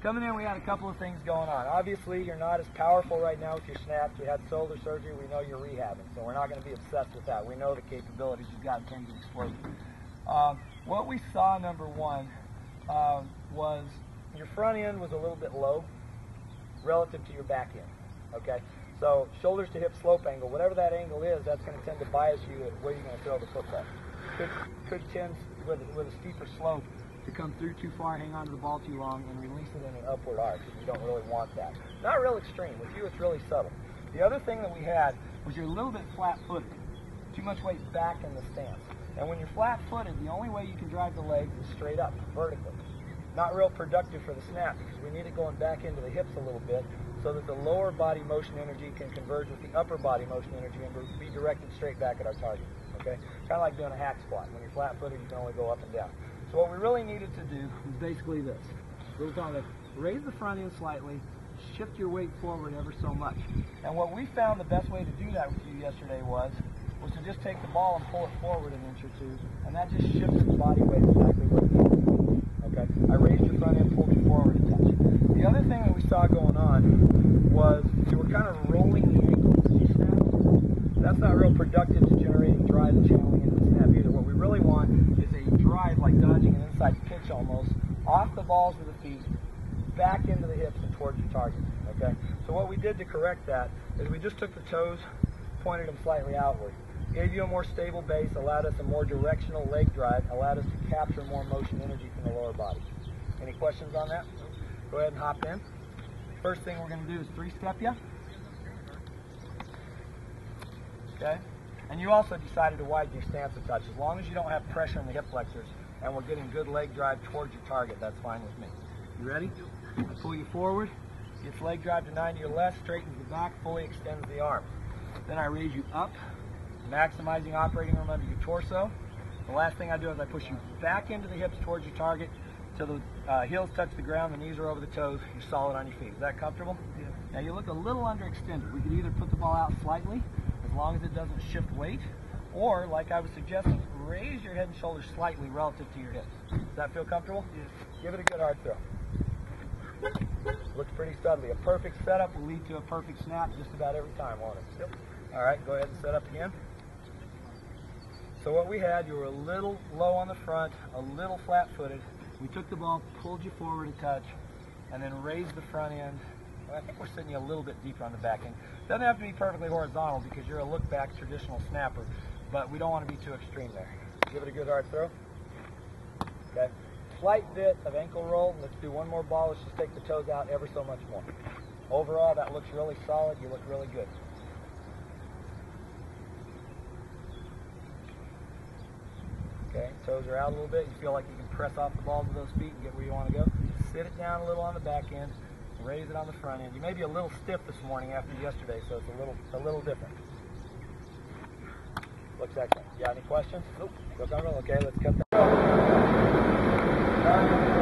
Coming in, we had a couple of things going on. Obviously, you're not as powerful right now with your snaps. You had shoulder surgery. We know you're rehabbing, so we're not going to be obsessed with that. We know the capabilities you've got in terms of explosive. What we saw, number one, was your front end was a little bit low relative to your back end. Okay, so shoulders to hip slope angle, whatever that angle is, that's going to tend to bias you at where you're going to throw the football. Could tend with a steeper slope to come through too far, hang on to the ball too long, and release it in an upward arc. You don't really want that. Not real extreme. With you, it's really subtle. The other thing that we had was you're a little bit flat-footed. Too much weight back in the stance. And when you're flat-footed, the only way you can drive the legs is straight up, vertically. Not real productive for the snap because we need it going back into the hips a little bit so that the lower body motion energy can converge with the upper body motion energy and be directed straight back at our target. Okay? Kind of like doing a hack squat. When you're flat-footed, you can only go up and down. So what we really needed to do was basically this. We're going to raise the front end slightly, shift your weight forward ever so much. And what we found the best way to do that with you yesterday was to just take the ball and pull it forward an inch or two, and that just shifted the body weight exactly where it needed. Okay? I raised your front end, pulled you forward a touch. The other thing that we saw going on was you were kind of rolling the ankles as you snap. That's not real productive to generating drive and channeling into the snap either. What we really want is a drive like dodging an inside pitch almost, off the balls of the feet, back into the hips and towards your target. Okay? So what we did to correct that is we just took the toes, pointed them slightly outward. Gave you a more stable base, allowed us a more directional leg drive, allowed us to capture more motion energy from the lower body. Any questions on that? Go ahead and hop in. First thing we're going to do is three-step you. Okay? And you also decided to widen your stance a touch. As long as you don't have pressure on the hip flexors and we're getting good leg drive towards your target, that's fine with me. You ready? I pull you forward, gets leg drive to 9 to your left, straightens the back, fully extends the arm. Then I raise you up, maximizing operating room under your torso. The last thing I do is I push you back into the hips towards your target till the heels touch the ground, the knees are over the toes, you're solid on your feet. Is that comfortable? Yeah. Now you look a little underextended. We could either put the ball out slightly, as long as it doesn't shift weight, or, like I was suggesting, raise your head and shoulders slightly relative to your hips. Does that feel comfortable? Yes. Give it a good hard throw. Looks pretty studly. A perfect setup will lead to a perfect snap just about every time, won't it? Yep. All right, go ahead and set up again. So what we had, you were a little low on the front, a little flat-footed. We took the ball, pulled you forward a touch, and then raised the front end. Well, I think we're sitting you a little bit deeper on the back end. Doesn't have to be perfectly horizontal because you're a look-back traditional snapper, but we don't want to be too extreme there. Give it a good hard throw. Okay. Slight bit of ankle roll. Let's do one more ball. Let's just take the toes out ever so much more. Overall, that looks really solid. You look really good. Okay, toes are out a little bit. You feel like you can press off the balls of those feet and get where you want to go. Sit it down a little on the back end, raise it on the front end. You may be a little stiff this morning after yesterday, so it's a little different. Looks excellent. You got any questions? Nope. Feel comfortable? Okay, let's cut that.